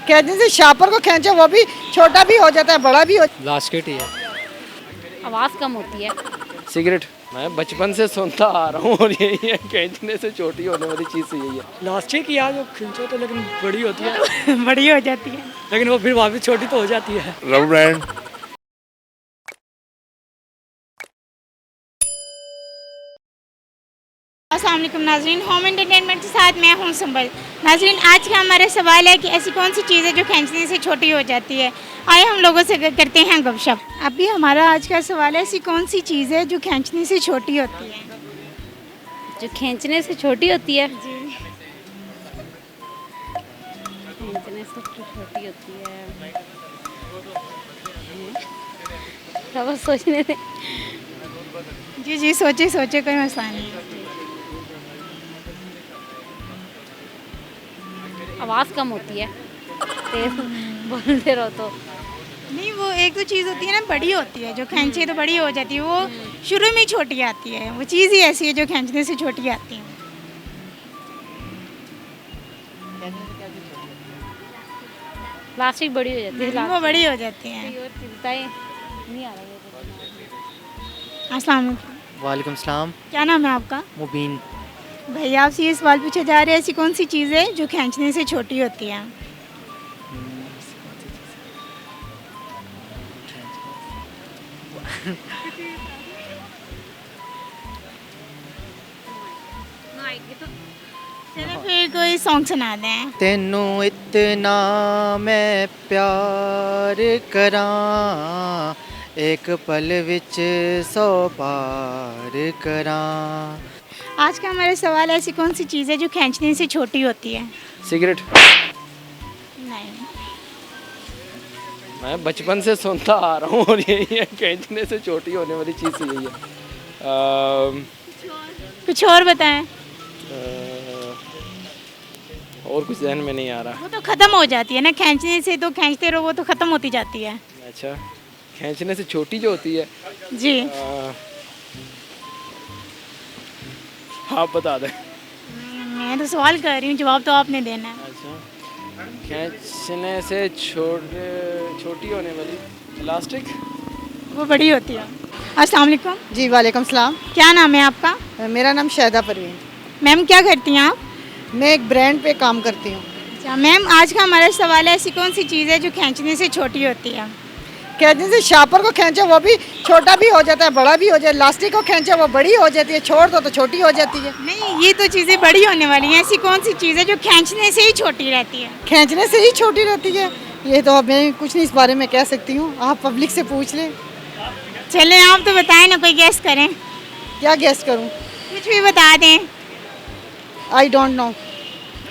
खींचने से शापर को खींचे वो भी छोटा भी हो जाता है, बड़ा भी हो। लास्केट ही है। आवाज़ कम होती है। सिगरेट। मैं बचपन से सुनता आ रहा हूँ और यही है, खींचने से छोटी होने वाली चीज़ तो यही है। लास्टिक यार जो खींचो तो लेकिन बड़ी होती है बड़ी हो जाती है। लेकिन वो फिर वापस छोटी तो हो जाती है। Rubber band. अस्सलाम वालेकुम नाज़रीन, होम एंटरटेनमेंट के साथ मैं हूं संबल। नाज़रीन, आज का हमारा सवाल है कि ऐसी कौन सी चीज़ है जो खींचने से छोटी हो जाती है। आइए हम लोगों से करते हैं गपशप। अभी हमारा आज का सवाल है, ऐसी कौन सी चीज़ है जो खींचने से छोटी होती है। जो खींचने से छोटी होती है। जी, खींचने से छोटी होती है। थोड़ा सोचने दे। जी जी, सोचे सोचे, कोई मसला नहीं है। आवाज़ कम होती है, तेज बोलते रहो तो। नहीं, वो एक तो चीज़ होती है ना, बड़ी होती है, जो खींचे तो बड़ी हो जाती है, वो शुरू में ही छोटी आती है। वो चीज़ ही ऐसी है जो खींचने से छोटी आती है। प्लास्टिक बड़ी हो जाती है। वो बड़ी हो जाती है। कोई और चीज़ बताएं, नहीं आ रहा है। अस्सलाम वालेकुम। वालेकुम सलाम। क्या नाम है आपका? मुबीन। भैया, आपसे ये सवाल पूछा जा रहा है, ऐसी कौन सी चीज़ है जो खींचने से छोटी होती है। चलो फिर कोई सॉन्ग सुना दें। तेनू इतना मैं प्यार करां, एक पल विच 100 पार करां। आज का हमारा सवाल है, ऐसी कौन सी चीज़ है जो खींचने से छोटी होती है। सिगरेट। नहीं। मैं बचपन से सुनता आ रहा हूँ और यही है, खींचने से छोटी होने वाली चीज़ तो यही है। कुछ और बताएं। और कुछ ध्यान में नहीं आ रहा। वो तो ख़त्म हो जाती है ना, खींचने से तो खींचते रहो, वो तो ख़त्म होती जाती है। अच्छा, खींचने से छोटी जो होती है। जी। आप बता दें। मैं तो सवाल कर रही हूँ, जवाब तो आपने देना है। अच्छा, खींचने से छोटी होने वाली प्लास्टिक। वो बड़ी होती है। अस्सलाम वालेकुम। जी वालेकुम सलाम। क्या नाम है आपका? मेरा नाम शाहिदा परवीन। मैम, क्या करती हैं आप? मैं एक ब्रांड पे काम करती हूँ। अच्छा मैम, आज का हमारा सवाल है, ऐसी कौन सी चीज़ है जो खींचने से छोटी होती है। खींचने से शापर को खींचे वो भी छोटा भी हो जाता है, बड़ा भी हो जाता है। लास्टिक को खींचे वो बड़ी हो जाती है, छोड़ दो तो छोटी हो जाती है। नहीं, ये तो चीज़ें बड़ी होने वाली हैं। ऐसी कौन सी चीज़ है जो खींचने से ही छोटी रहती है। खींचने से ही छोटी रहती है। ये तो अब मैं कुछ नहीं इस बारे में कह सकती हूँ, आप पब्लिक से पूछ लें। चलें, आप तो बताएं ना, कोई गेस करें। क्या गेस करूँ? कुछ भी बता दें। आई डोंट नो,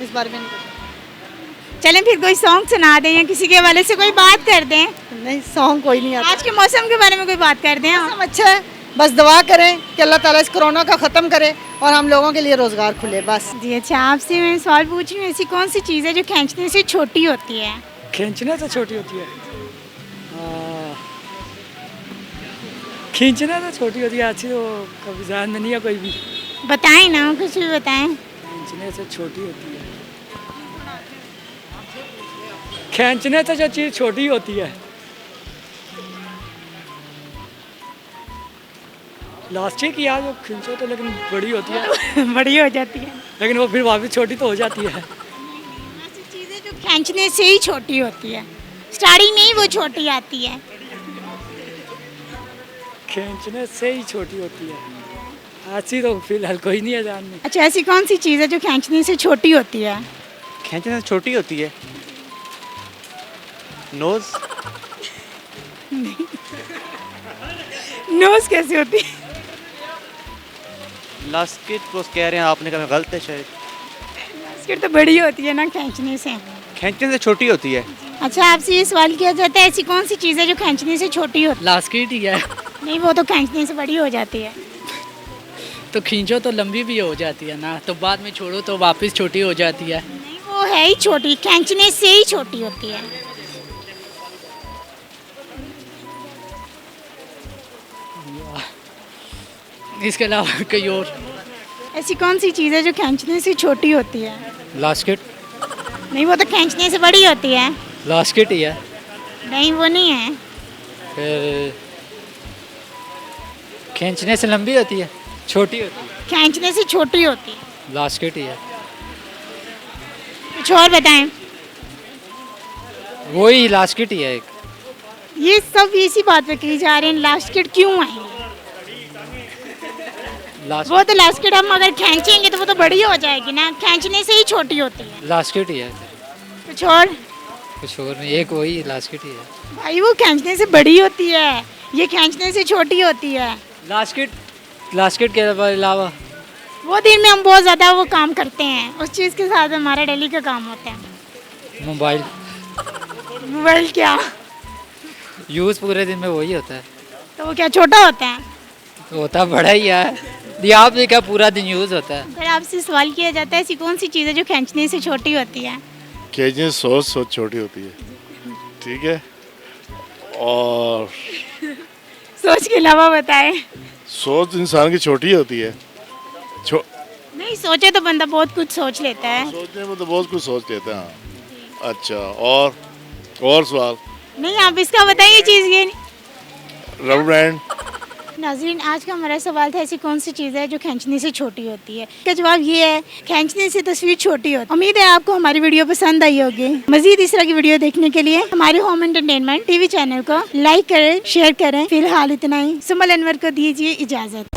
इस बारे में नहीं पता। चलें फिर कोई सॉन्ग सुना दें या किसी के वाले से कोई बात कर दें। नहीं, सॉन्ग कोई नहीं आता। आज के मौसम के बारे में कोई बात कर दें आप। मौसम अच्छा है, बस दुआ करें कि अल्लाह ताला इस कोरोना का ख़त्म करे और हम लोगों के लिए रोज़गार खुले, बस। जी अच्छा, आपसे मैं सवाल पूछ रही हूँ, ऐसी कौन सी चीज़ है जो खींचने से छोटी होती है। खींचने से छोटी होती है। खींचने से छोटी होती है। अच्छी तो कभी ध्यान में नहीं है कोई भी। बताएं ना, कुछ भी बताएं। खींचने से छोटी होती है। खींचने से जो चीज़ छोटी होती है, लास्टिक यार जो खींचो तो लेकिन बड़ी होती है बड़ी हो जाती है। लेकिन वो फिर वापस छोटी तो हो जाती है। ऐसी चीज़ है जो खींचने से ही छोटी होती है, स्टार्टिंग में ही वो छोटी आती है। खींचने से ही छोटी होती है। ऐसी तो फिलहाल कोई नहीं है ध्यान में। अच्छा, ऐसी कौन सी चीज़ है जो खींचने से छोटी होती है। खींचने से छोटी होती है। नोज। नोज कैसे होती है? लास्केट को कह रहे हैं आपने, कहा गलत है शायद। बास्केट तो बड़ी होती है ना खींचने से। खींचने से छोटी होती है। अच्छा, आपसे ये सवाल किया जाता है, ऐसी कौन सी चीज़ है जो खींचने से छोटी होती लास्केट ही है। है। नहीं, वो तो खींचने से बड़ी हो जाती है। तो खींचो तो लंबी भी हो जाती है ना, तो बाद में छोड़ो तो वापस छोटी हो जाती है। नहीं, वो है ही छोटी, खींचने से ही छोटी होती है। इसके अलावा कोई और? ऐसी कौन सी चीज़ है जो खींचने से छोटी होती है। लास्केट। नहीं, वो तो खींचने से बड़ी होती है। लास्केट ही है। नहीं वो नहीं है। फिर खींचने से लंबी होती है, छोटी होती है। खींचने से छोटी होती है। लास्केट ही है। कुछ और बताएं। वही लास्केट ही है एक। ये सब इसी बात पे कही जा रहे हैं, लास्केट क्यों आएंगे? वो तो लास्केट हम अगर खींचेंगे तो वो तो बड़ी हो जाएगी ना, खींचने से ही छोटी होती है। लास्केट ही है। कुछ और? कुछ और नहीं, एक वही लास्केट ही है। भाई वो खींचने से बड़ी होती है, ये खींचने से छोटी होती है। लास्केट के अलावा वो दिन में हम बहुत ज़्यादा वो काम करते हैं, उस चीज़ के साथ हमारा डेली का काम होता है। मोबाइल मोबाइल क्या? यूज़ पूरे दिन में वही होता है। तो वो क्या छोटा होता है? तो होता बड़ा ही है। आप भी क्या पूरा दिन यूज़ होता है। अगर आपसे सवाल किया जाता है ऐसी कौन सी चीज़ है जो खींचने से छोटी होती है? खींचने से सोच छोटी होती है, ठीक है। और सोच के अलावा बताएं। सोच इंसान की छोटी होती है। नहीं सोचे तो बंदा बहुत कुछ सोच लेता है। सोचने में तो बहुत कुछ सोच लेते हैं। हाँ। अच्छा, और सवाल? नहीं आप इसका बताइए चीज़ ये। Rubber band. नाज़रीन आज का हमारा सवाल था ऐसी कौन सी चीज़ है जो खींचने से छोटी होती है। इसका जवाब ये है खींचने से तस्वीर छोटी होती है। उम्मीद है आपको हमारी वीडियो पसंद आई होगी। मजीद इस तरह की वीडियो देखने के लिए हमारे होम एंटरटेनमेंट टीवी चैनल को लाइक करें, शेयर करें। फिलहाल इतना ही। सुमल अनवर को दीजिए इजाज़त।